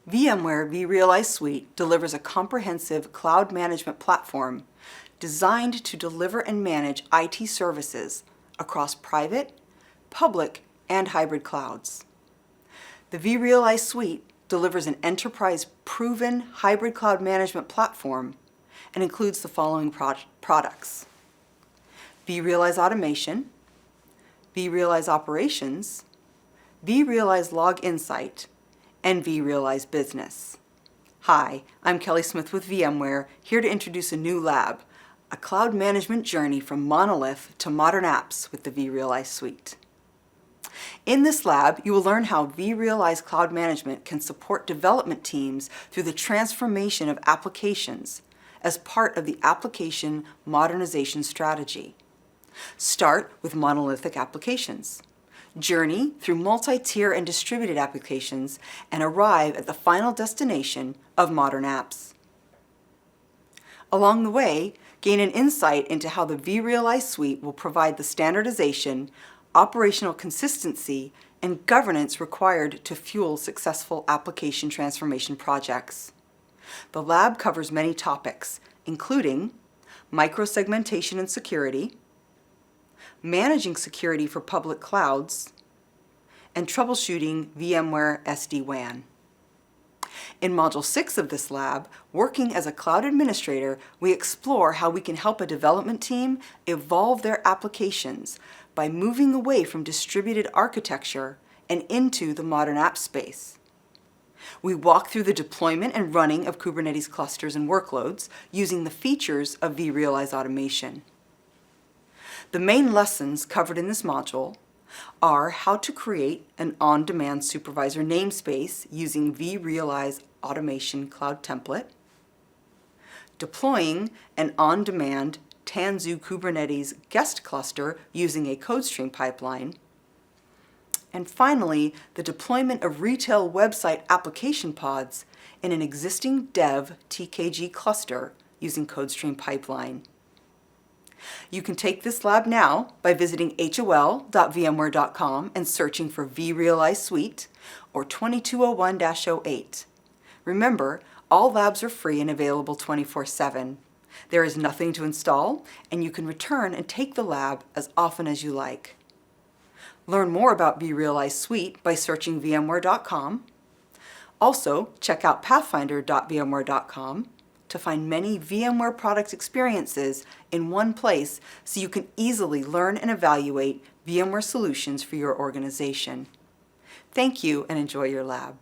VMware vRealize Suite delivers a comprehensive cloud management platform designed to deliver and manage IT services across private, public, and hybrid clouds. The vRealize Suite delivers an enterprise-proven hybrid cloud management platform and includes the following products: vRealize Automation, vRealize Operations, vRealize Log Insight, and vRealize Business. Hi, I'm Kelly Smith with VMware, here to introduce a new lab, a cloud management journey from Monolith to modern apps with the vRealize Suite. In this lab, you will learn how vRealize Cloud Management can support development teams through the transformation of applications as part of the application modernization strategy. Start with monolithic applications, journey through multi-tier and distributed applications, and arrive at the final destination of modern apps. Along the way, gain an insight into how the vRealize Suite will provide the standardization, operational consistency, and governance required to fuel successful application transformation projects. The lab covers many topics, including microsegmentation and security, managing security for public clouds, and troubleshooting VMware SD-WAN. In Module 6 of this lab, working as a cloud administrator, we explore how we can help a development team evolve their applications by moving away from distributed architecture and into the modern app space. We walk through the deployment and running of Kubernetes clusters and workloads using the features of vRealize Automation. The main lessons covered in this module are how to create an on-demand supervisor namespace using vRealize Automation Cloud Template, deploying an on-demand Tanzu Kubernetes guest cluster using a CodeStream pipeline, and finally, the deployment of retail website application pods in an existing dev TKG cluster using CodeStream pipeline. You can take this lab now by visiting hol.vmware.com and searching for vRealize Suite or 2201-08. Remember, all labs are free and available 24/7. There is nothing to install, and you can return and take the lab as often as you like. Learn more about vRealize Suite by searching vmware.com. Also, check out pathfinder.vmware.com to find many VMware product experiences in one place so you can easily learn and evaluate VMware solutions for your organization. Thank you and enjoy your lab.